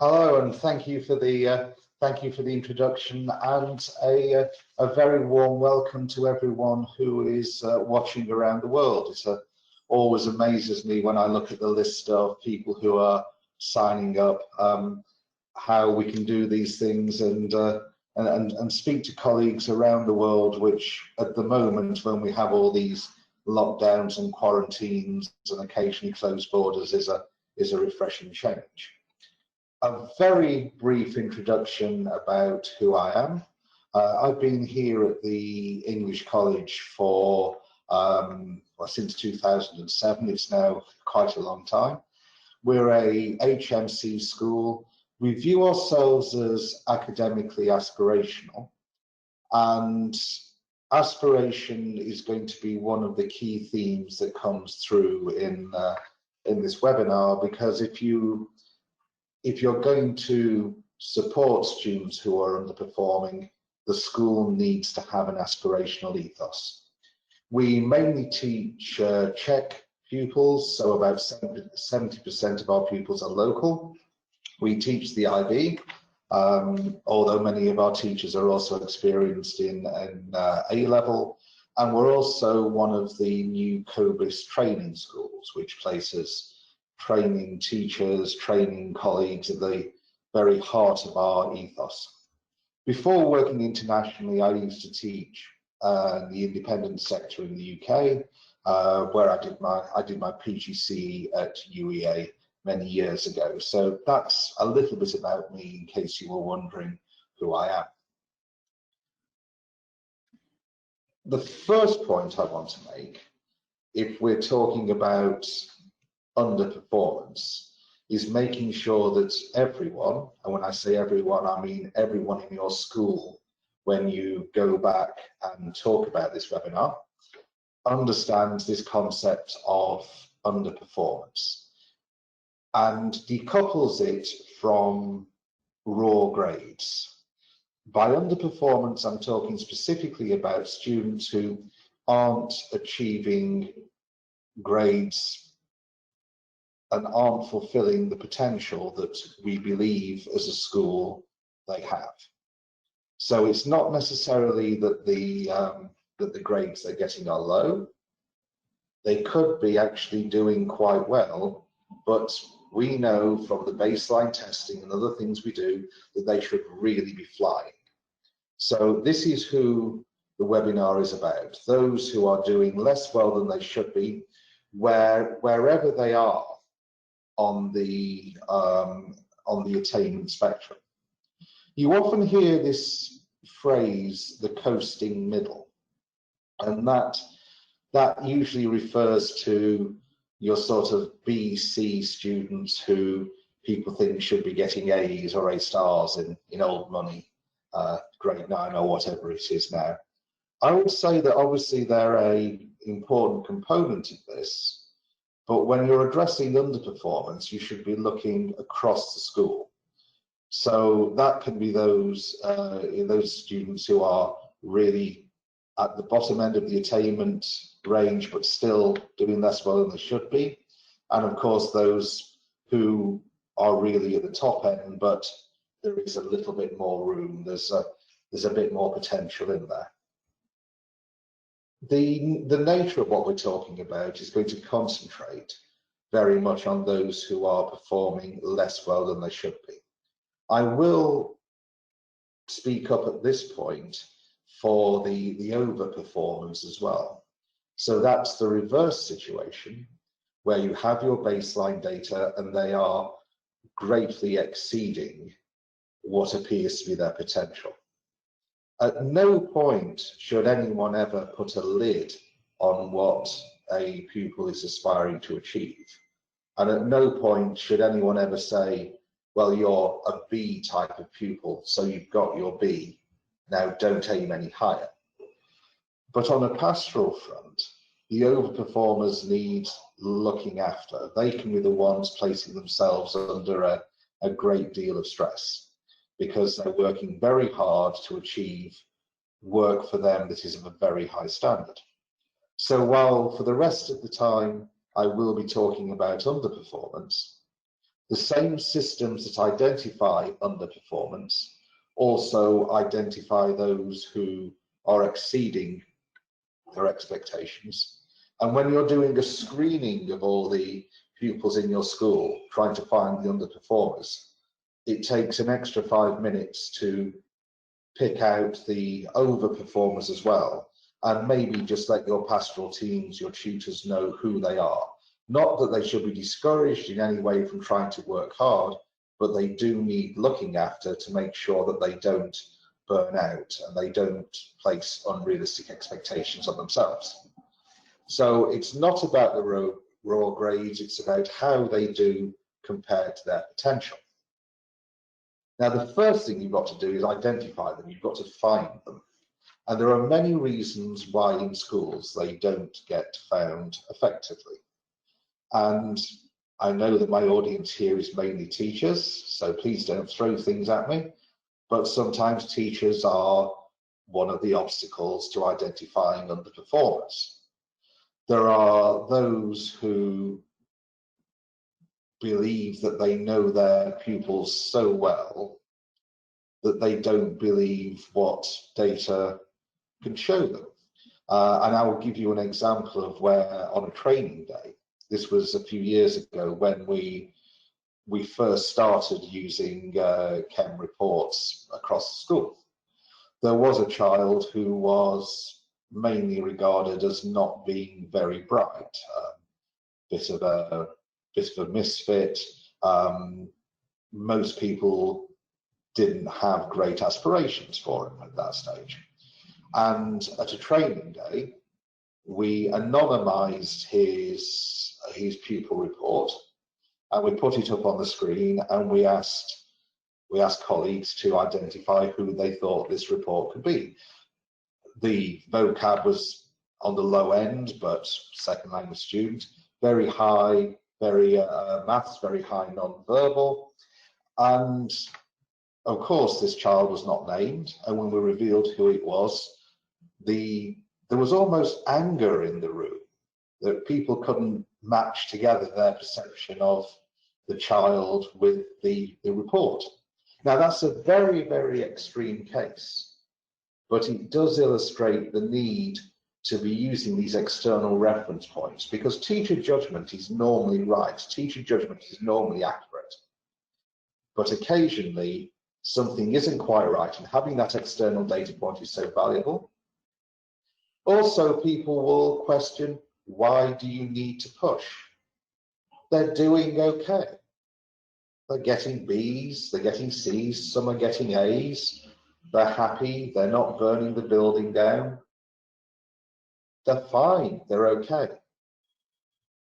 Hello, and thank you for the introduction, and a very warm welcome to everyone who is watching around the world. It always amazes me when I look at the list of people who are signing up, how we can do these things and speak to colleagues around the world, which at the moment, when we have all these lockdowns and quarantines and occasionally closed borders, is a refreshing change. A very brief introduction about who I am. I've been here at the English College for since 2007. It's now quite a long time. We're a HMC school. We view ourselves as academically aspirational, and aspiration is going to be one of the key themes that comes through in this webinar, because if you're going to support students who are underperforming, the school needs to have an aspirational ethos. We mainly teach Czech pupils, so about 70% of our pupils are local. We teach the IB, although many of our teachers are also experienced in A-level, and we're also one of the new COBIS training schools, which places training teachers, training colleagues at the very heart of our ethos. Before working internationally, I used to teach the independent sector in the UK, where I did my PGCE at UEA many years ago. So that's a little bit about me, in case you were wondering who I am. The first point I want to make, if we're talking about underperformance, is making sure that everyone, and when I say everyone, I mean everyone in your school, when you go back and talk about this webinar, understands this concept of underperformance and decouples it from raw grades. By underperformance, I'm talking specifically about students who aren't achieving grades and aren't fulfilling the potential that we believe as a school they have. So it's not necessarily that the grades they're getting are low. They could be actually doing quite well, but we know from the baseline testing and other things we do that they should really be flying. So this is who the webinar is about: those who are doing less well than they should be, wherever they are on the attainment spectrum. You often hear this phrase, the coasting middle, and that usually refers to your sort of B/C students who people think should be getting A's or A stars in old money, grade 9 or whatever it is now. I would say that obviously they're an important component of this, but when you're addressing underperformance, you should be looking across the school. So that can be those students who are really at the bottom end of the attainment range, but still doing less well than they should be. And of course, those who are really at the top end, but there is a little bit more room. There's a bit more potential in there. The nature of what we're talking about is going to concentrate very much on those who are performing less well than they should be. I will speak up at this point for the overperformers as well. So that's the reverse situation, where you have your baseline data and they are greatly exceeding what appears to be their potential. At no point should anyone ever put a lid on what a pupil is aspiring to achieve. And at no point should anyone ever say, well, you're a B type of pupil, so you've got your B, now don't aim any higher. But on a pastoral front, the overperformers need looking after. They can be the ones placing themselves under a great deal of stress, because they're working very hard to achieve work for them that is of a very high standard. So while for the rest of the time I will be talking about underperformance, The same systems that identify underperformance also identify those who are exceeding their expectations. And when you're doing a screening of all the pupils in your school, trying to find the underperformers, it takes an extra 5 minutes to pick out the overperformers as well, and maybe just let your pastoral teams, your tutors know who they are. Not that they should be discouraged in any way from trying to work hard, but they do need looking after to make sure that they don't burn out and they don't place unrealistic expectations on themselves. So it's not about the raw grades, it's about how they do compared to their potential. Now, the first thing you've got to do is identify them. You've got to find them. And there are many reasons why in schools they don't get found effectively. And I know that my audience here is mainly teachers, so please don't throw things at me. But sometimes teachers are one of the obstacles to identifying underperformers. There are those who believe that they know their pupils so well that they don't believe what data can show them. And I will give you an example of where on a training day, this was a few years ago when we first started using chem reports across the school. There was a child who was mainly regarded as not being very bright, bit of a misfit. Most people didn't have great aspirations for him at that stage. And at a training day, we anonymized his pupil report, and we put it up on the screen, and we asked colleagues to identify who they thought this report could be. The vocab was on the low end, but second language student, very high, very maths, very high non-verbal. And of course, this child was not named. And when we revealed who it was, there was almost anger in the room that people couldn't match together their perception of the child with the report. Now, that's a very, very extreme case, but it does illustrate the need to be using these external reference points, because teacher judgment is normally right. Teacher judgment is normally accurate. But occasionally, something isn't quite right, and having that external data point is so valuable. Also, people will question, why do you need to push? They're doing okay. They're getting B's, they're getting C's, some are getting A's. They're happy, they're not burning the building down. They're fine, they're okay.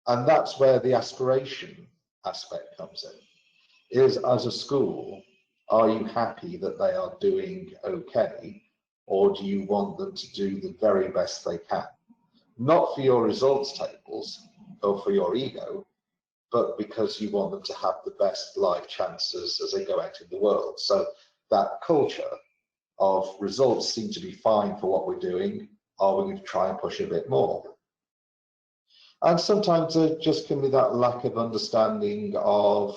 And that's where the aspiration aspect comes in. Is, as a school, are you happy that they are doing okay, or do you want them to do the very best they can? Not for your results tables or for your ego, but because you want them to have the best life chances as they go out in the world. So that culture of results seem to be fine for what we're doing. Are we going to try and push a bit more? And sometimes there just can be that lack of understanding of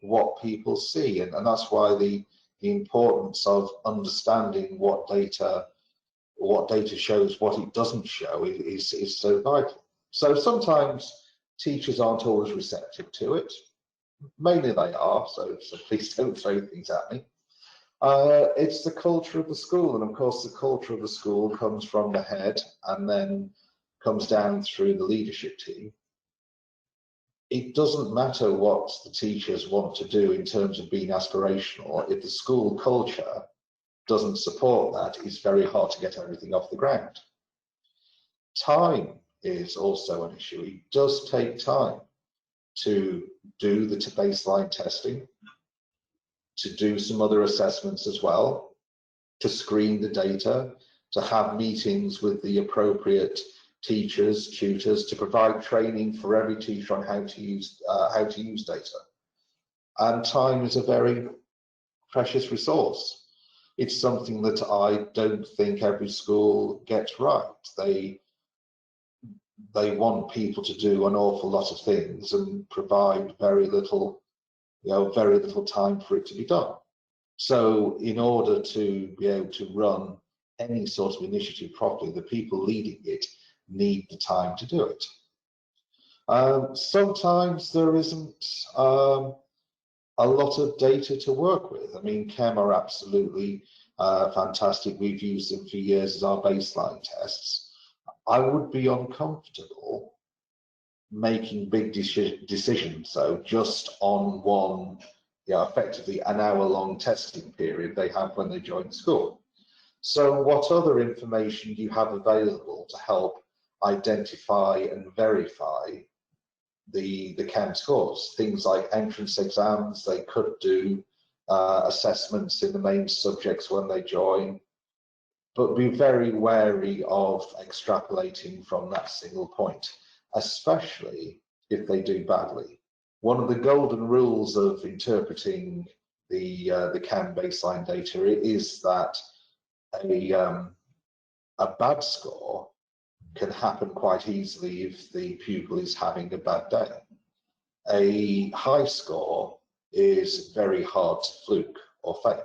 what people see. And that's why the importance of understanding what data shows, what it doesn't show is so vital. So sometimes teachers aren't always receptive to it. Mainly they are, so please don't throw things at me. It's the culture of the school, and of course the culture of the school comes from the head and then comes down through the leadership team. It doesn't matter what the teachers want to do in terms of being aspirational. If the school culture doesn't support that, it's very hard to get everything off the ground. Time is also an issue. It does take time to do the baseline testing, to do some other assessments as well, to screen the data, to have meetings with the appropriate teachers, tutors, to provide training for every teacher on how to use data. And time is a very precious resource. It's something that I don't think every school gets right. They want people to do an awful lot of things and provide very little very little time for it to be done. So in order to be able to run any sort of initiative properly, the people leading it need the time to do it. Sometimes there isn't a lot of data to work with. I mean, Chem are absolutely fantastic. We've used them for years as our baseline tests. I would be uncomfortable making big decisions, though, just on one, effectively an hour-long testing period they have when they join school. So what other information do you have available to help identify and verify the Chem scores? Things like entrance exams, they could do assessments in the main subjects when they join, but be very wary of extrapolating from that single point, especially if they do badly. One of the golden rules of interpreting the Chem baseline data is that a bad score can happen quite easily if the pupil is having a bad day. A high score is very hard to fluke or fake.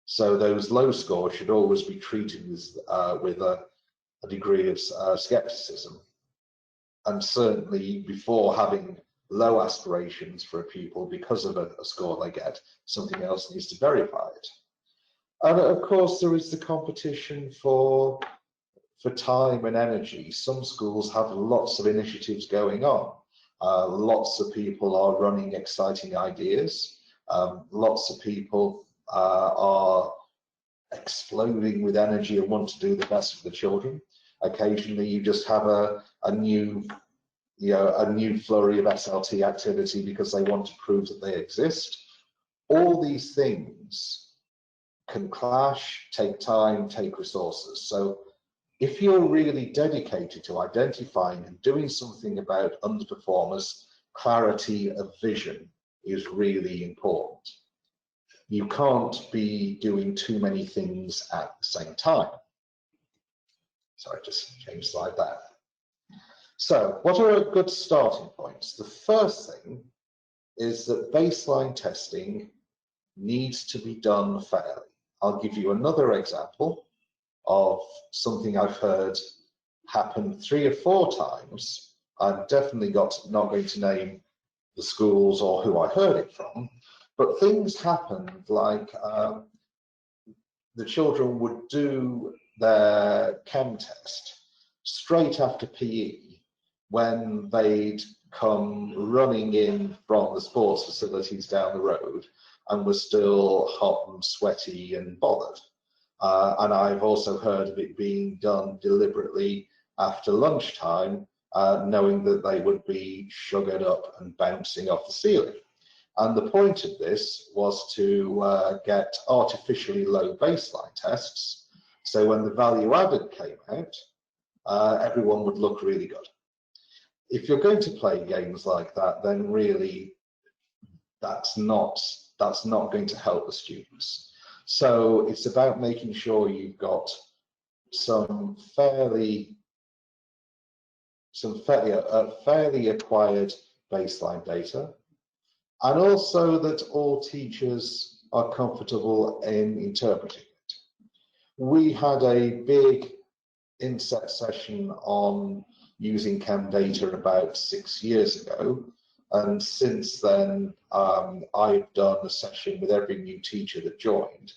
So those low scores should always be treated with a degree of skepticism. And certainly before having low aspirations for a pupil because of a score they get, something else needs to verify it. And of course, there is the competition for time and energy. Some schools have lots of initiatives going on. Lots of people are running exciting ideas. Lots of people are exploding with energy and want to do the best for the children. Occasionally, you just have a new flurry of SLT activity because they want to prove that they exist. All these things can clash, take time, take resources. So if you're really dedicated to identifying and doing something about underperformers, clarity of vision is really important. You can't be doing too many things at the same time. Sorry, just change slide there. So what are good starting points? The first thing is that baseline testing needs to be done fairly. I'll give you another example of something I've heard happen 3 or 4 times. I'm definitely not going to name the schools or who I heard it from, but things happened like the children would do their Chem test straight after PE when they'd come running in from the sports facilities down the road and were still hot and sweaty and bothered. And I've also heard of it being done deliberately after lunchtime, knowing that they would be sugared up and bouncing off the ceiling. And the point of this was to get artificially low baseline tests. So when the value added came out, everyone would look really good. If you're going to play games like that, then really that's not going to help the students. So it's about making sure you've got some fairly acquired baseline data, and also that all teachers are comfortable in interpreting it. We had a big inset session on using Chem data about 6 years ago, and since then I've done a session with every new teacher that joined,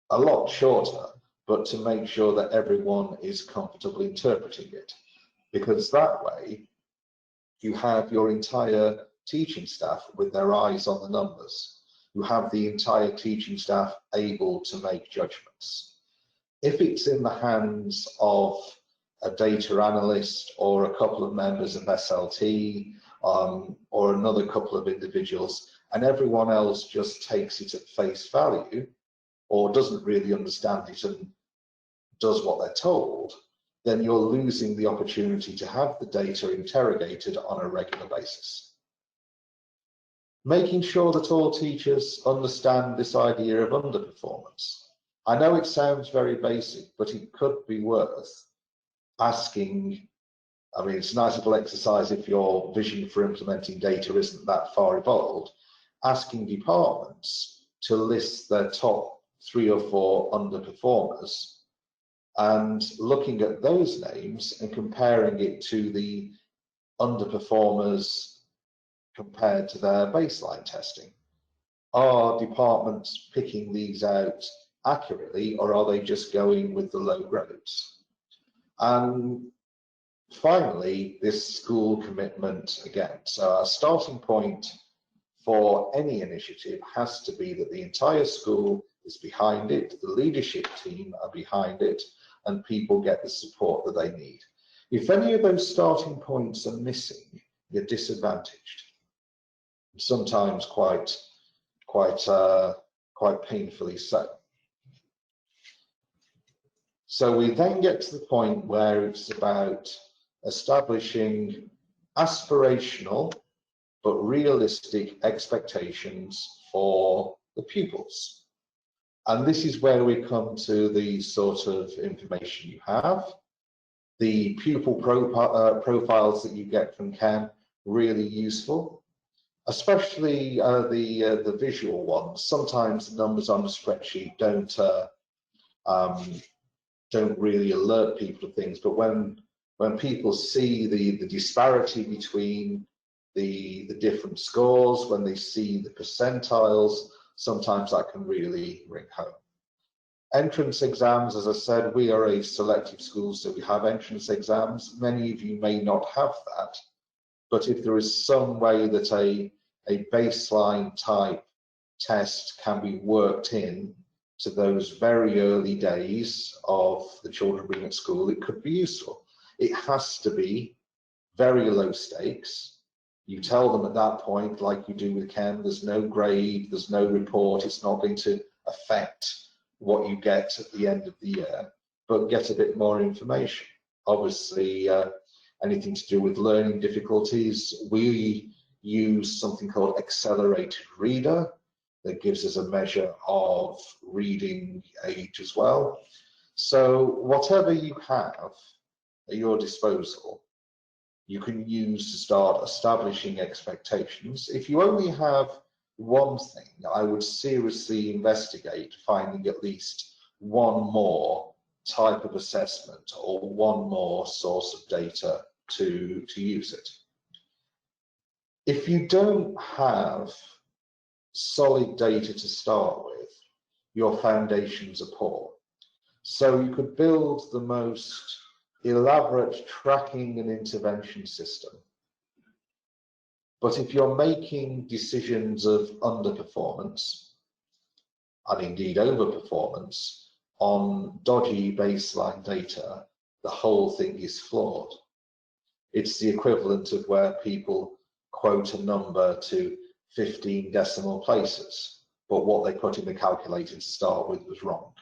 a lot shorter, but to make sure that everyone is comfortable interpreting it, because that way you have your entire teaching staff with their eyes on the numbers. You have the entire teaching staff able to make judgments. If it's in the hands of a data analyst or a couple of members of SLT or another couple of individuals, and everyone else just takes it at face value or doesn't really understand it and does what they're told, then you're losing the opportunity to have the data interrogated on a regular basis. Making sure that all teachers understand this idea of underperformance. I know it sounds very basic, but it could be worth asking. I mean, it's a nice little exercise if your vision for implementing data isn't that far evolved, asking departments to list their top 3 or 4 underperformers and looking at those names and comparing it to the underperformers compared to their baseline testing. Are departments picking these out accurately, or are they just going with the low grades? And finally, this school commitment again. So our starting point for any initiative has to be that the entire school is behind it, the leadership team are behind it, and people get the support that they need. If any of those starting points are missing, you're disadvantaged. Sometimes quite painfully so. So we then get to the point where it's about establishing aspirational but realistic expectations for the pupils. And this is where we come to the sort of information you have. The pupil profiles that you get from Ken, really useful, especially the visual ones. Sometimes the numbers on the spreadsheet don't really alert people to things, but when people see the disparity between the different scores, when they see the percentiles, sometimes that can really ring home. Entrance exams, as I said, we are a selective school, so we have entrance exams. Many of you may not have that, but if there is some way that a baseline type test can be worked in to those very early days of the children being at school, it could be useful. It has to be very low stakes. You tell them at that point, like you do with Ken, there's no grade, there's no report, it's not going to affect what you get at the end of the year, but get a bit more information. Obviously, anything to do with learning difficulties, we use something called accelerated reader that gives us a measure of reading age as well. So whatever you have at your disposal, you can use to start establishing expectations. If you only have one thing, I would seriously investigate finding at least one more type of assessment or one more source of data to use it. If you don't have solid data to start with, your foundations are poor. So you could build the most elaborate tracking and intervention system, but if you're making decisions of underperformance and indeed overperformance on dodgy baseline data, the whole thing is flawed. It's the equivalent of where people quote a number to 15 decimal places, but what they put in the calculator to start with was wrong.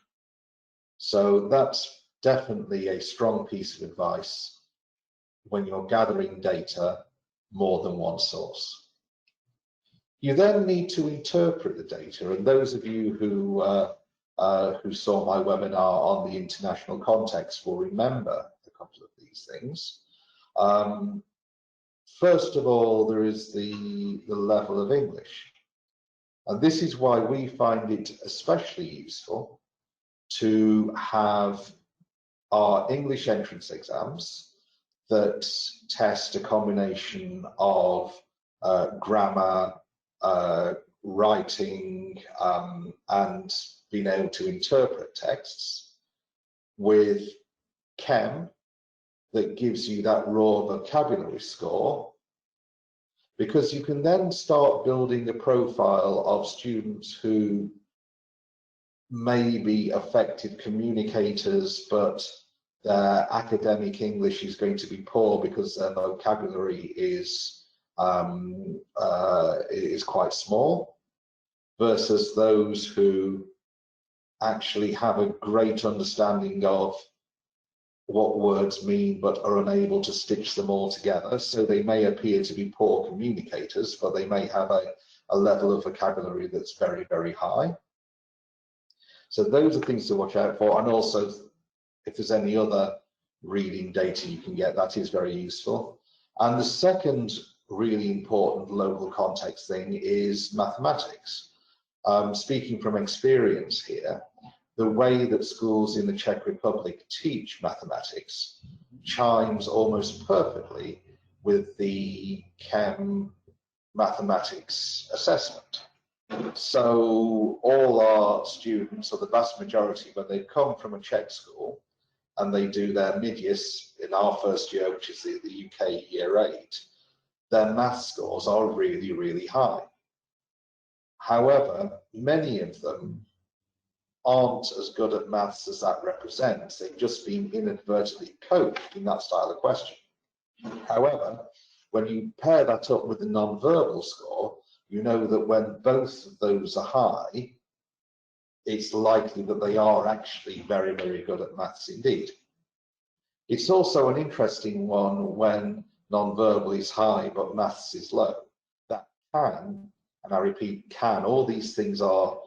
So that's definitely a strong piece of advice when you're gathering data, more than one source. You then need to interpret the data, and those of you who saw my webinar on the international context will remember a couple of these things. First of all, there is the level of English, and this is why we find it especially useful to have our English entrance exams that test a combination of grammar, writing, and being able to interpret texts, with Chem that gives you that raw vocabulary score, because you can then start building a profile of students who may be effective communicators, but their academic English is going to be poor because their vocabulary is quite small, versus those who actually have a great understanding of what words mean but are unable to stitch them all together. So they may appear to be poor communicators, but they may have a level of vocabulary that's very, very high. So those are things to watch out for. And also, if there's any other reading data you can get, that is very useful. And the second really important local context thing is mathematics. Speaking from experience here, the way that schools in the Czech Republic teach mathematics chimes almost perfectly with the Chem mathematics assessment. So all our students, or the vast majority, when they come from a Czech school and they do their mid-years in our first year, which is the UK year 8, their math scores are really, really high. However, many of them aren't as good at maths as that represents. They've just been inadvertently coached in that style of question. However, when you pair that up with the non-verbal score, you know that when both of those are high, it's likely that they are actually very, very good at maths indeed. It's also an interesting one when non-verbal is high but maths is low. That can, and I repeat, can, all these things are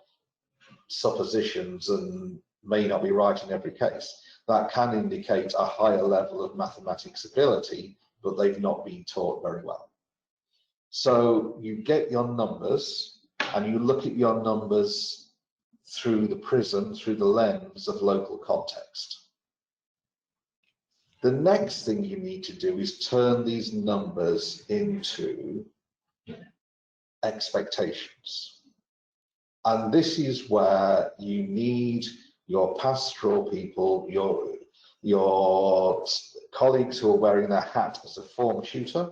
suppositions and may not be right in every case. That can indicate a higher level of mathematics ability, but they've not been taught very well. So you get your numbers and you look at your numbers through the prism, through the lens of local context. The next thing you need to do is turn these numbers into expectations. And this is where you need your pastoral people, your colleagues who are wearing their hat as a form tutor,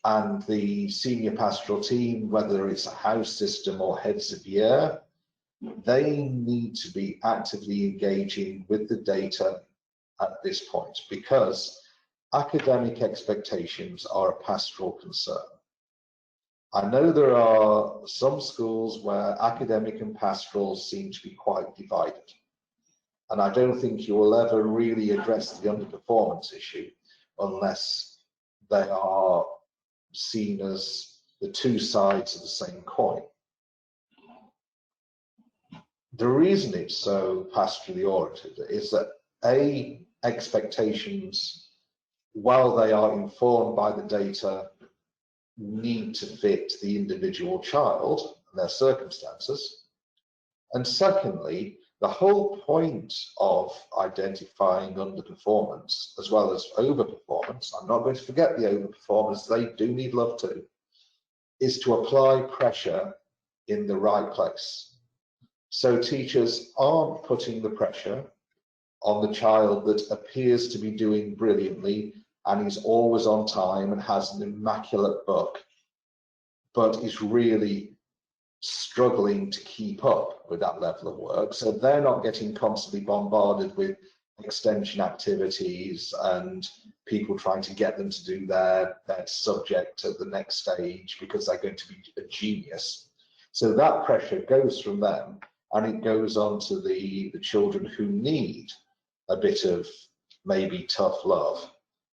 and the senior pastoral team, whether it's a house system or heads of year, they need to be actively engaging with the data at this point, because academic expectations are a pastoral concern. I know there are some schools where academic and pastoral seem to be quite divided, and I don't think you will ever really address the underperformance issue unless they are seen as the two sides of the same coin. The reason it's so pastorally oriented is that expectations, while they are informed by the data, need to fit the individual child and their circumstances. And secondly, the whole point of identifying underperformance as well as overperformance, I'm not going to forget the overperformers, they do need love too, is to apply pressure in the right place. So teachers aren't putting the pressure on the child that appears to be doing brilliantly and is always on time and has an immaculate book, but is really struggling to keep up with that level of work. So they're not getting constantly bombarded with extension activities and people trying to get them to do their subject at the next stage because they're going to be a genius. So that pressure goes from them and it goes on to the children who need a bit of maybe tough love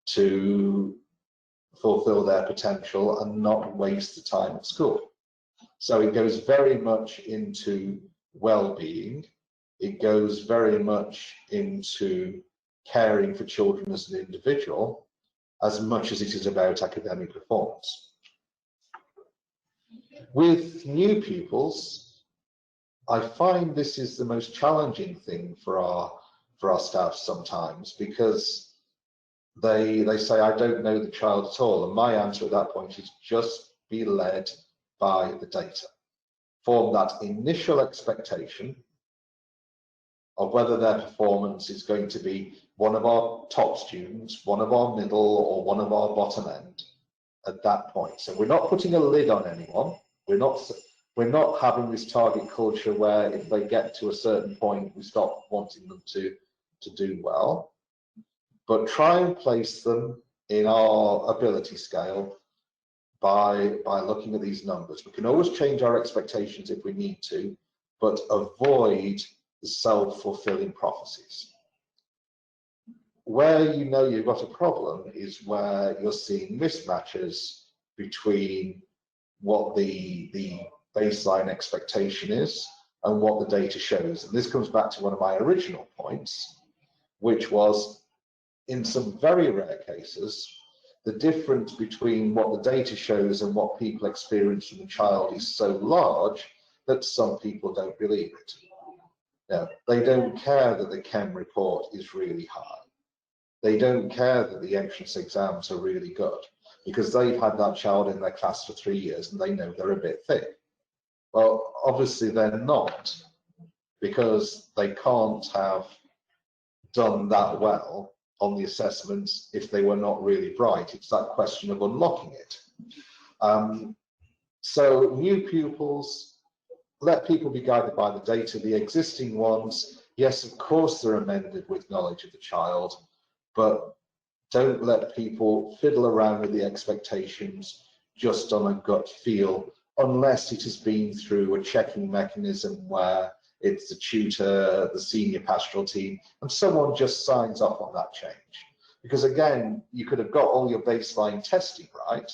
to fulfill their potential and not waste the time at school. So it goes very much into well-being. It goes very much into caring for children as an individual, as much as it is about academic performance. With new pupils, I find this is the most challenging thing for our staff sometimes, because they say, I don't know the child at all. And my answer at that point is just be led by the data. Form that initial expectation of whether their performance is going to be one of our top students, one of our middle, or one of our bottom end at that point. So we're not putting a lid on anyone. We're not having this target culture where if they get to a certain point, we stop wanting them to do well. But try and place them in our ability scale by looking at these numbers. We can always change our expectations if we need to, but avoid the self-fulfilling prophecies. Where you know you've got a problem is where you're seeing mismatches between what the baseline expectation is and what the data shows. And this comes back to one of my original points, which was in some very rare cases, the difference between what the data shows and what people experience from the child is so large that some people don't believe it. Now, they don't care that the chem report is really high. They don't care that the entrance exams are really good, because they've had that child in their class for 3 years and they know they're a bit thick. Well, obviously they're not, because they can't have done that well on the assessments if they were not really bright. It's that question of unlocking it. So new pupils, let people be guided by the data. The existing ones, yes, of course they're amended with knowledge of the child, but don't let people fiddle around with the expectations just on a gut feel, unless it has been through a checking mechanism where it's the tutor, the senior pastoral team, and someone just signs off on that change. Because again, you could have got all your baseline testing right,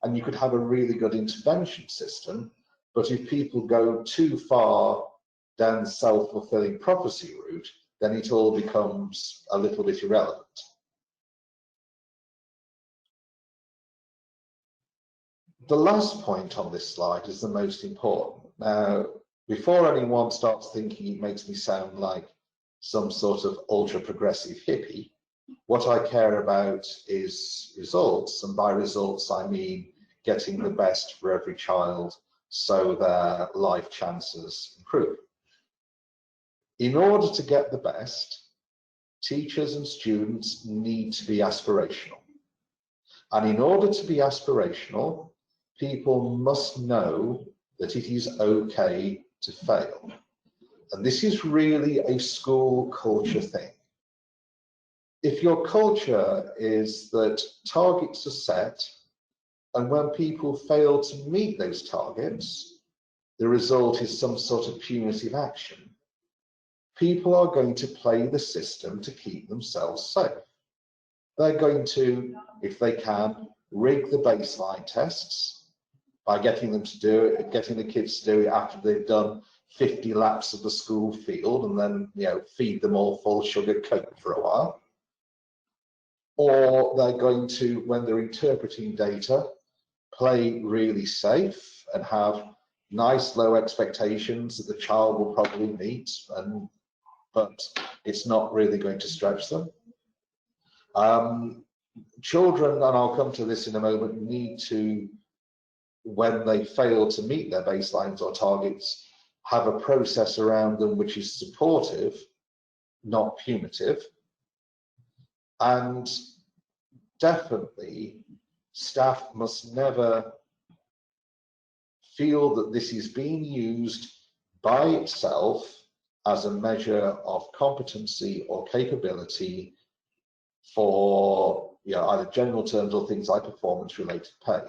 and you could have a really good intervention system, but if people go too far down the self-fulfilling prophecy route, then it all becomes a little bit irrelevant. The last point on this slide is the most important. Now, before anyone starts thinking it makes me sound like some sort of ultra-progressive hippie, what I care about is results, and by results I mean getting the best for every child so their life chances improve. In order to get the best, teachers and students need to be aspirational. And in order to be aspirational, people must know that it is okay to fail. And this is really a school culture thing. If your culture is that targets are set, and when people fail to meet those targets, the result is some sort of punitive action, people are going to play the system to keep themselves safe. They're going to, if they can, rig the baseline tests by getting them to do it, getting the kids to do it after they've done 50 laps of the school field, and then, you know, feed them all full sugar Coke for a while. Or they're going to, when they're interpreting data, play really safe and have nice low expectations that the child will probably meet, but it's not really going to stretch them. Children, and I'll come to this in a moment, need to, when they fail to meet their baselines or targets, have a process around them which is supportive, not punitive. And definitely, staff must never feel that this is being used by itself as a measure of competency or capability for, you know, either general terms or things like performance-related pay.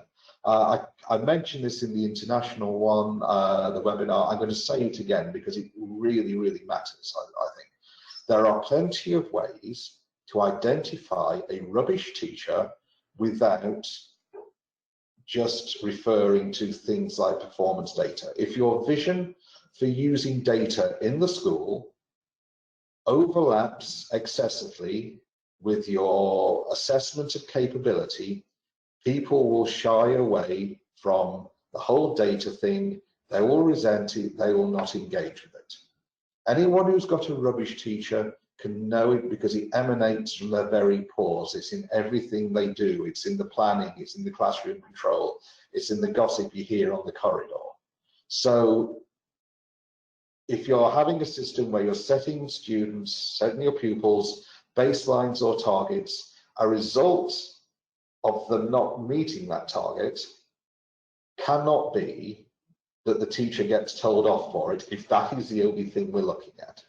I mentioned this in the international one, the webinar. I'm going to say it again because it really, really matters, I think. There are plenty of ways to identify a rubbish teacher without just referring to things like performance data. If your vision for using data in the school overlaps excessively with your assessment of capability, people will shy away from the whole data thing. They will resent it. They will not engage with it. Anyone who's got a rubbish teacher can know it because it emanates from their very pores. It's in everything they do. It's in the planning. It's in the classroom control. It's in the gossip you hear on the corridor. So if you're having a system where you're setting students, setting your pupils baselines or targets, a result of them not meeting that target cannot be that the teacher gets told off for it if that is the only thing we're looking at.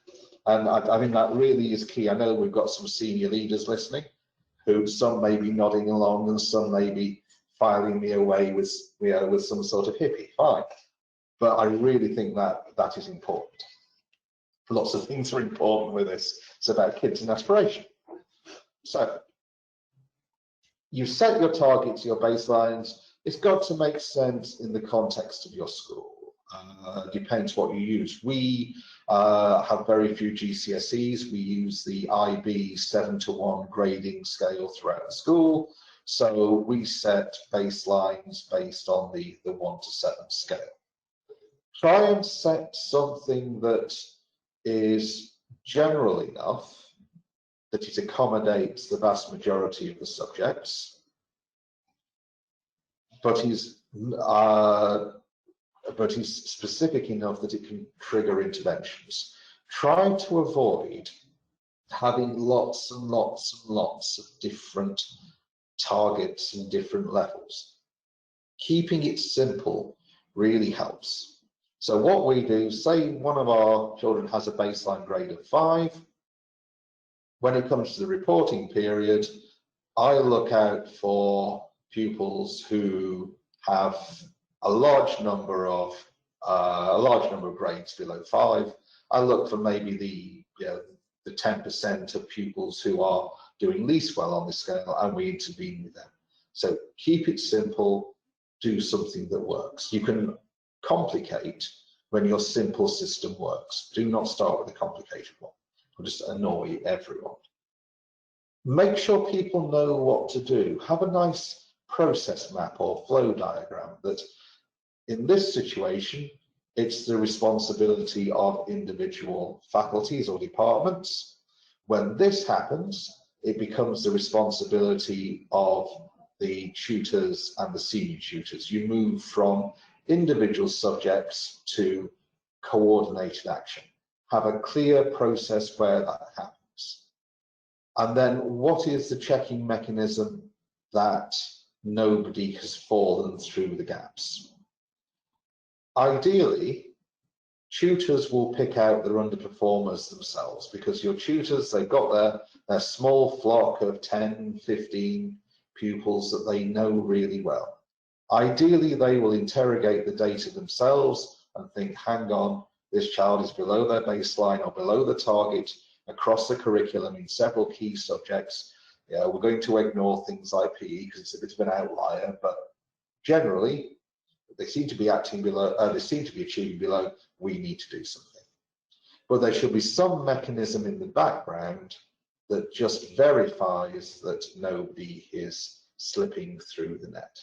And I think that really is key. I know we've got some senior leaders listening, who some may be nodding along and some may be filing me away with, you know, with some sort of hippie. Fine. But I really think that that is important. Lots of things are important with this. It's about kids and aspiration. So you set your targets, your baselines. It's got to make sense in the context of your school. Depends what you use. We have very few GCSEs. We use the IB 7-to-1 grading scale throughout the school. So we set baselines based on the 1 to 7 scale. Try and set something that is general enough that it accommodates the vast majority of the subjects, but is specific enough that it can trigger interventions. Try to avoid having lots and lots and lots of different targets and different levels. Keeping it simple really helps. So what we do, say one of our children has a baseline grade of 5. When it comes to the reporting period, I look out for pupils who have a large number of grades below 5. I look for maybe the 10% of pupils who are doing least well on this scale, and we intervene with them. So keep it simple, do something that works. You can complicate when your simple system works. Do not start with a complicated one. It'll just annoy everyone. Make sure people know what to do. Have a nice process map or flow diagram that in this situation, it's the responsibility of individual faculties or departments. When this happens, it becomes the responsibility of the tutors and the senior tutors. You move from individual subjects to coordinated action. Have a clear process where that happens. And then what is the checking mechanism that nobody has fallen through the gaps? Ideally, tutors will pick out their underperformers themselves, because your tutors, they've got their small flock of 10, 15 pupils that they know really well. Ideally, they will interrogate the data themselves and think, hang on, this child is below their baseline or below the target across the curriculum in several key subjects. Yeah, we're going to ignore things like PE because it's a bit of an outlier, but generally, they seem to be acting below, they seem to be achieving below, we need to do something. But there should be some mechanism in the background that just verifies that nobody is slipping through the net.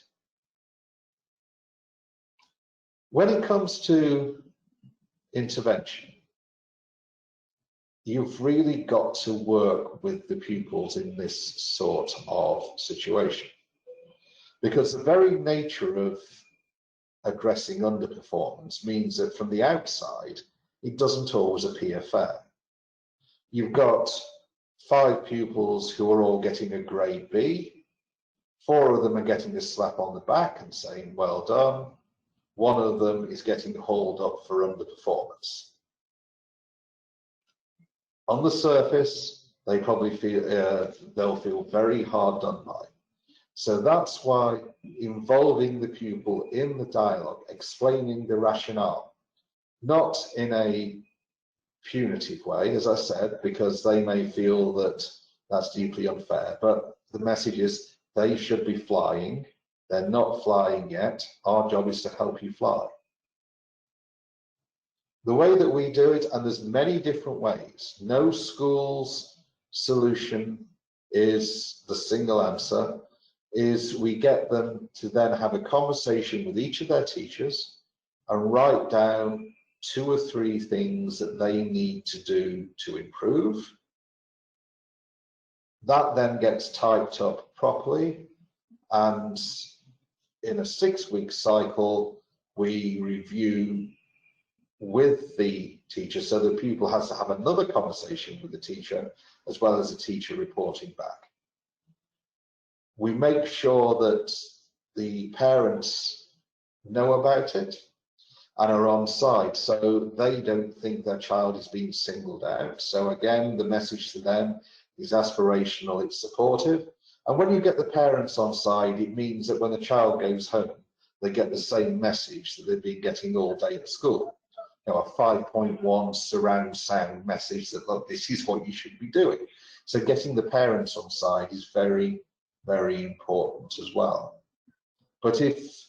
When it comes to intervention, you've really got to work with the pupils in this sort of situation, because the very nature of addressing underperformance means that from the outside, it doesn't always appear fair. You've got 5 pupils who are all getting a grade B. 4 of them are getting a slap on the back and saying, well done. 1 of them is getting hauled up for underperformance. On the surface, they probably feel they'll feel very hard done by. So that's why involving the pupil in the dialogue, explaining the rationale, not in a punitive way, as I said, because they may feel that that's deeply unfair, but the message is they should be flying. They're not flying yet. Our job is to help you fly. The way that we do it, and there's many different ways, no school's solution is the single answer, is we get them to then have a conversation with each of their teachers and write down 2 or 3 things that they need to do to improve. That then gets typed up properly, and in a 6-week cycle, we review with the teacher, so the pupil has to have another conversation with the teacher, as well as the teacher reporting back. We make sure that the parents know about it and are on side, so they don't think their child is being singled out. So again, the message to them is aspirational, it's supportive. And when you get the parents on side, it means that when the child goes home, they get the same message that they've been getting all day at school. You know, a 5.1 surround sound message that, look, this is what you should be doing. So getting the parents on side is very, very important as well. But if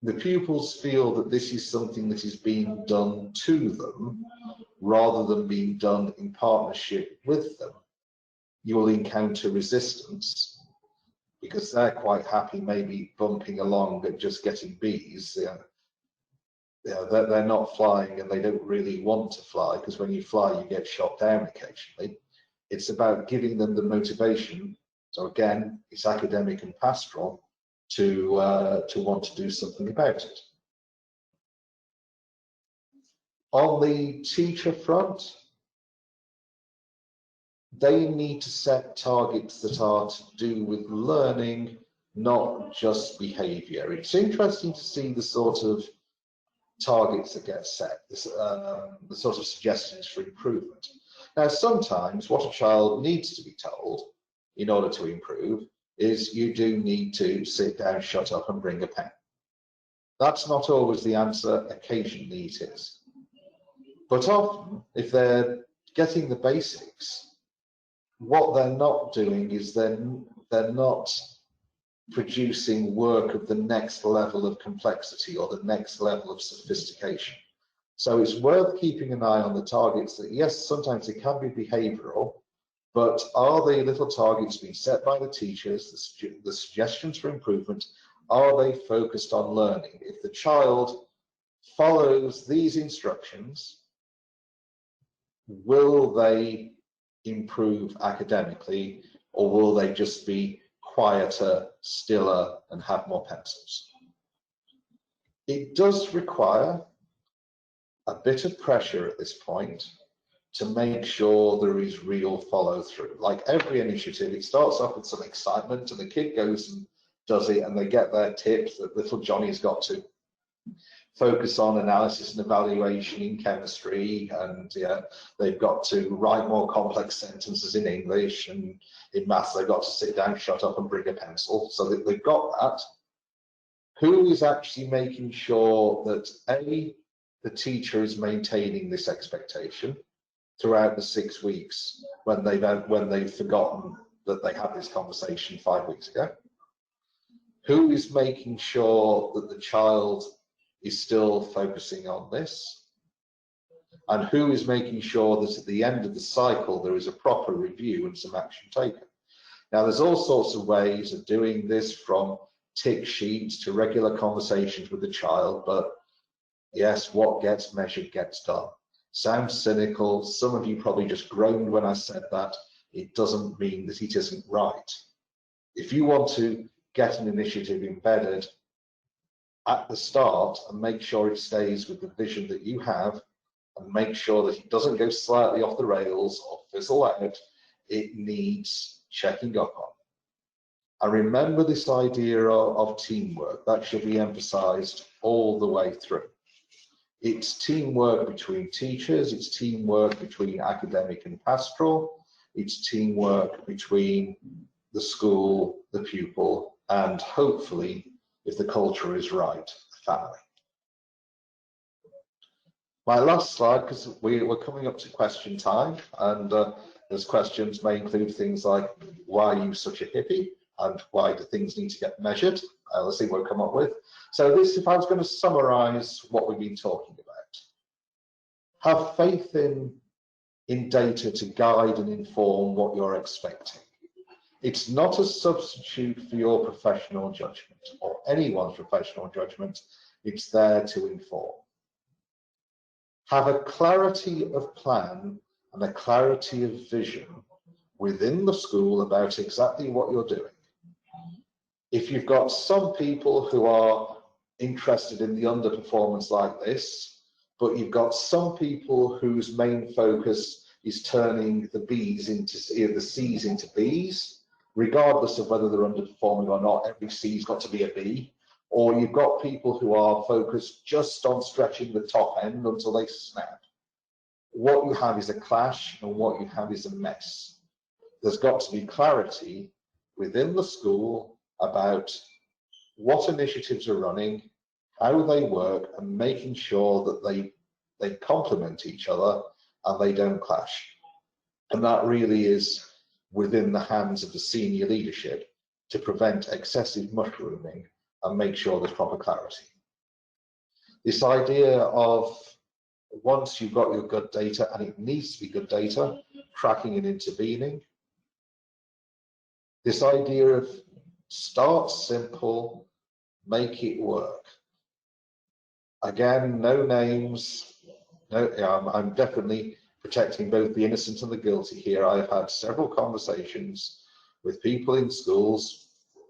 the pupils feel that this is something that is being done to them, rather than being done in partnership with them, you will encounter resistance, because they're quite happy maybe bumping along and just getting Bs. They're not flying, and they don't really want to fly, because when you fly you get shot down occasionally. It's about giving them the motivation. So again, it's academic and pastoral to want to do something about it. On the teacher front, they need to set targets that are to do with learning, not just behaviour. It's interesting to see the sort of targets that get set, the sort of suggestions for improvement. Now, sometimes what a child needs to be told in order to improve is you do need to sit down, shut up and bring a pen. That's not always the answer, occasionally it is. But often, if they're getting the basics, what they're not doing is they're not producing work of the next level of complexity or the next level of sophistication. So it's worth keeping an eye on the targets that, yes, sometimes they can be behavioural, but are the little targets being set by the teachers, the suggestions for improvement, are they focused on learning? If the child follows these instructions, will they improve academically, or will they just be quieter, stiller, and have more pencils? It does require a bit of pressure at this point to make sure there is real follow through. Like every initiative, it starts off with some excitement and the kid goes and does it, and they get their tips that little Johnny's got to focus on analysis and evaluation in chemistry, and they've got to write more complex sentences in English, and in maths they've got to sit down, shut up and bring a pencil. So that they've got that. Who is actually making sure that the teacher is maintaining this expectation throughout the 6 weeks when they've forgotten that they had this conversation 5 weeks ago? Who is making sure that the child is still focusing on this? And who is making sure that at the end of the cycle there is a proper review and some action taken? Now, there's all sorts of ways of doing this, from tick sheets to regular conversations with the child, but yes, what gets measured gets done. Sounds cynical. Some of you probably just groaned when I said that. It doesn't mean that it isn't right. If you want to get an initiative embedded at the start and make sure it stays with the vision that you have, and make sure that it doesn't go slightly off the rails or fizzle out, it needs checking up on. And remember this idea of teamwork. That should be emphasized all the way through. It's teamwork between teachers, it's teamwork between academic and pastoral, it's teamwork between the school, the pupil, and hopefully, if the culture is right, the family. My last slide, because we're coming up to question time, and those questions may include things like, why are you such a hippie? And why do things need to get measured? Let's see what we come up with. So this, if I was going to summarize what we've been talking about, have faith in data to guide and inform what you're expecting. It's not a substitute for your professional judgment or anyone's professional judgment. It's there to inform. Have a clarity of plan and a clarity of vision within the school about exactly what you're doing. If you've got some people who are interested in the underperformance like this, but you've got some people whose main focus is turning the B's into the C's into B's, regardless of whether they're underperforming or not, every C's got to be a B. Or you've got people who are focused just on stretching the top end until they snap. What you have is a clash, and what you have is a mess. There's got to be clarity within the school about what initiatives are running, how they work, and making sure that they complement each other and they don't clash. And that really is within the hands of the senior leadership to prevent excessive mushrooming and make sure there's proper clarity. This idea of, once you've got your good data, and it needs to be good data, tracking and intervening. This idea of Start simple, make it work. Again, no names. No, I'm definitely protecting both the innocent and the guilty here. I've had several conversations with people in schools,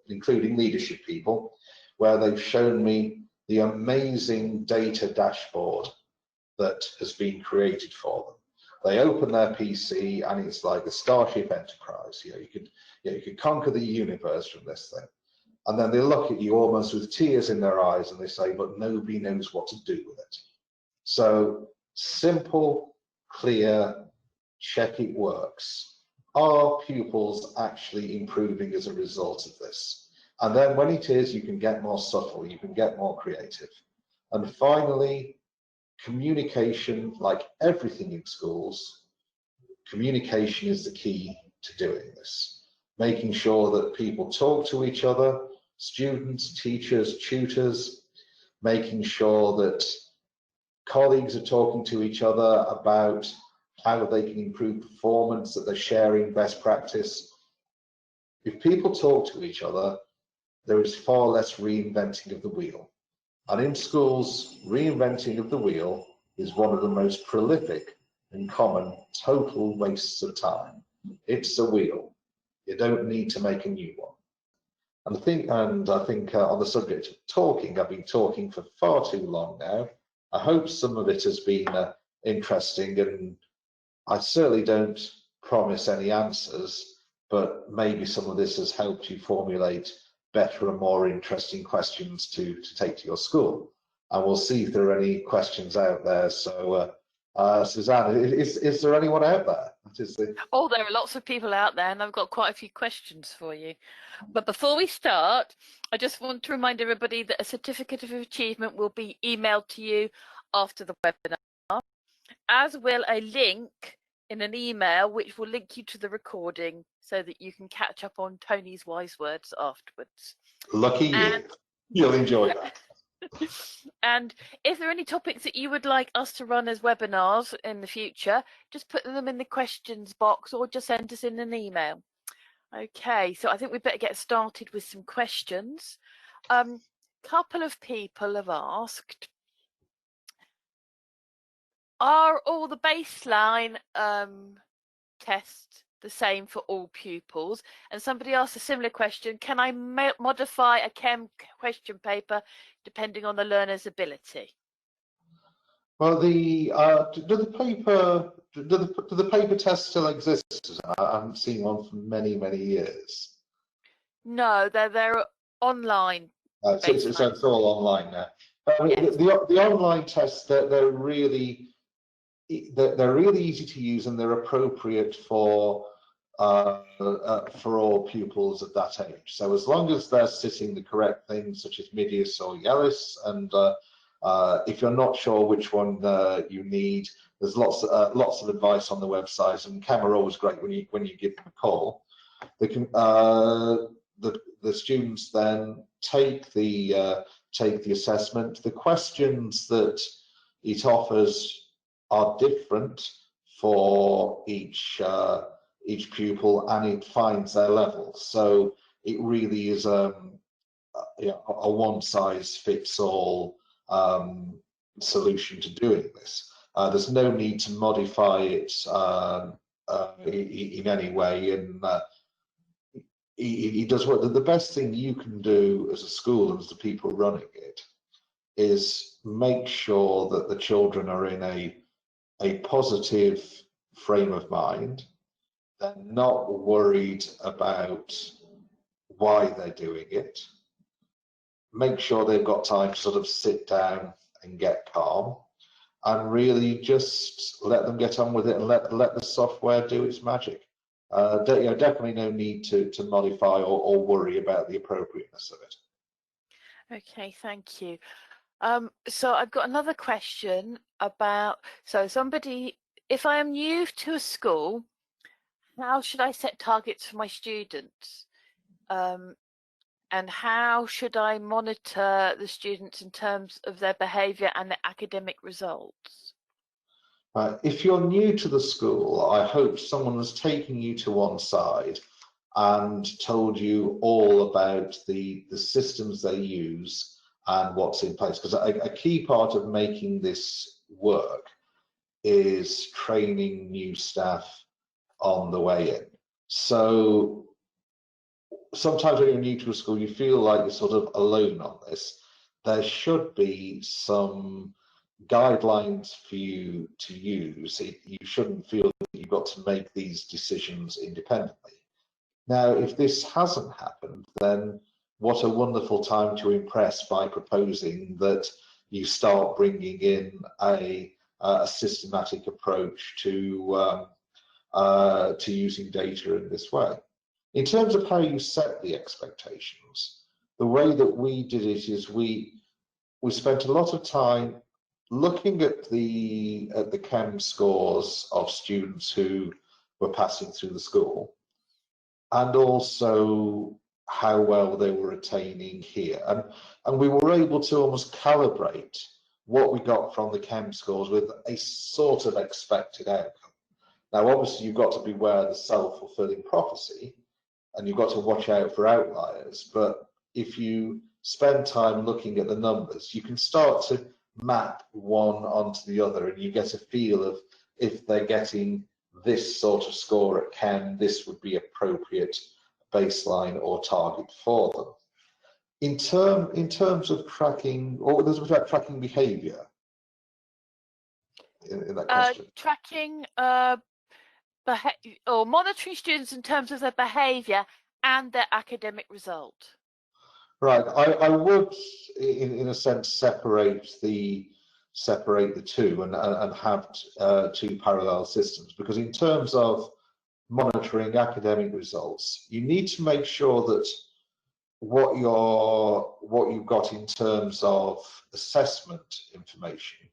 including leadership people, where they've shown me the amazing data dashboard that has been created for them. They open their PC and it's like a Starship Enterprise. You could conquer the universe from this thing. And then they look at you almost with tears in their eyes and they say, but nobody knows what to do with it. So simple, clear, check it works. Are pupils actually improving as a result of this? And then when it is, you can get more subtle, you can get more creative. And finally, communication, like everything in schools, communication is the key to doing this. Making sure that people talk to each other, students, teachers, tutors, making sure that colleagues are talking to each other about how they can improve performance, that they're sharing best practice. If people talk to each other, there is far less reinventing of the wheel. And in schools, reinventing of the wheel is one of the most prolific and common total wastes of time. It's a wheel. You don't need to make a new one. And I think on the subject of talking, I've been talking for far too long now. I hope some of it has been interesting, and I certainly don't promise any answers, but maybe some of this has helped you formulate better and more interesting questions to take to your school. And we'll see if there are any questions out there. So, Suzanne, is there anyone out there? Oh, there are lots of people out there, and I've got quite a few questions for you. But before we start, I just want to remind everybody that a certificate of achievement will be emailed to you after the webinar, as will a link in an email which will link you to the recording so that you can catch up on Tony's wise words afterwards. Lucky you. You'll enjoy that. And if there are any topics that you would like us to run as webinars in the future, just put them in the questions box or just send us in an email. Okay, so I think we better get started with some questions. Couple of people have asked, are all the baseline tests the same for all pupils? And somebody asked a similar question, can I modify a chem question paper depending on the learner's ability? Well, do the paper tests still exist? I haven't seen one for many, many years. No, they're online. So it's all online now. Yes. The online tests, they're really easy to use, and they're appropriate for all pupils at that age. So as long as they're sitting the correct things, such as Midias or Yellis, and if you're not sure which one you need, there's lots of advice on the website, and Chem are always great when you give them a call. They can, the students then take the assessment. The questions that it offers are different for each pupil, and it finds their level. So it really is a one-size-fits-all solution to doing this. There's no need to modify it in any way, and it does work. The best thing you can do as a school and as the people running it is make sure that the children are in a positive frame of mind. They're not worried about why they're doing it. Make sure they've got time to sort of sit down and get calm, and really just let them get on with it and let the software do its magic. Definitely no need to modify or worry about the appropriateness of it. Okay, thank you. So I've got another question about, if I am new to a school, how should I set targets for my students? And how should I monitor the students in terms of their behaviour and their academic results? If you're new to the school, I hope someone was taking you to one side and told you all about the systems they use and what's in place. Because a key part of making this work is training new staff on the way in. So sometimes when you're new to a school, you feel like you're sort of alone on this. There should be some guidelines for you to use. You shouldn't feel that you've got to make these decisions independently. Now, if this hasn't happened, then what a wonderful time to impress by proposing that you start bringing in a systematic approach to using data in this way. In terms of how you set the expectations, the way that we did it is we spent a lot of time looking at the chem scores of students who were passing through the school, and also how well they were attaining here. And we were able to almost calibrate what we got from the chem scores with a sort of expected outcome. Now, obviously, you've got to beware of the self-fulfilling prophecy, and you've got to watch out for outliers. But if you spend time looking at the numbers, you can start to map one onto the other, and you get a feel of if they're getting this sort of score at chem, this would be appropriate baseline or target for them. In terms of tracking, or there's about tracking behaviour in that question. Tracking or monitoring students in terms of their behaviour and their academic result. Right, I would, in a sense, separate the two and have two parallel systems, because in terms of monitoring academic results, you need to make sure that what you've got in terms of assessment information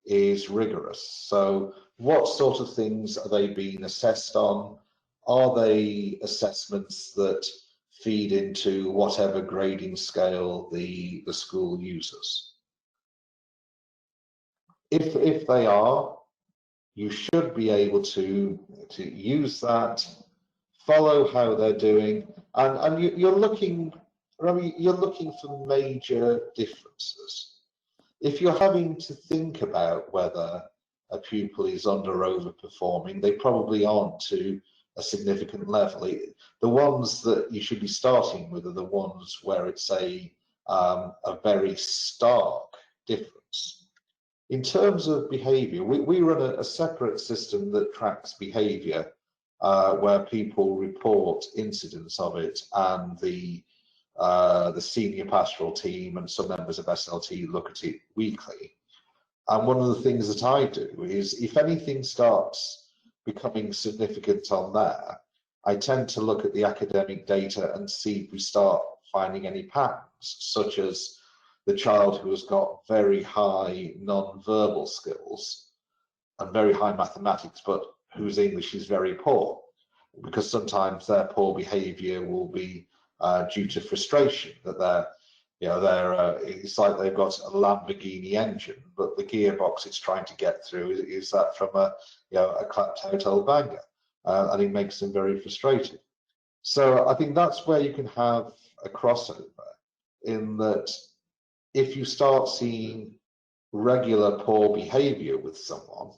is rigorous. So what sort of things are they being assessed on? Are they assessments that feed into whatever grading scale the school uses? If they are, you should be able to use that, follow how they're doing, and you're looking, I mean, you're looking for major differences. If you're having to think about whether a pupil is under or overperforming, they probably aren't to a significant level. The ones that you should be starting with are the ones where it's a very stark difference. In terms of behaviour, we run a separate system that tracks behaviour, where people report incidents of it, and the senior pastoral team and some members of SLT look at it weekly. And one of the things that I do is, if anything starts becoming significant on there, I tend to look at the academic data and see if we start finding any patterns, such as the child who has got very high non-verbal skills and very high mathematics, but whose English is very poor, because sometimes their poor behaviour will be due to frustration, that it's like they've got a Lamborghini engine, but the gearbox it's trying to get through is that from a clapped out old banger, and it makes them very frustrated. So I think that's where you can have a crossover, in that if you start seeing regular poor behaviour with someone,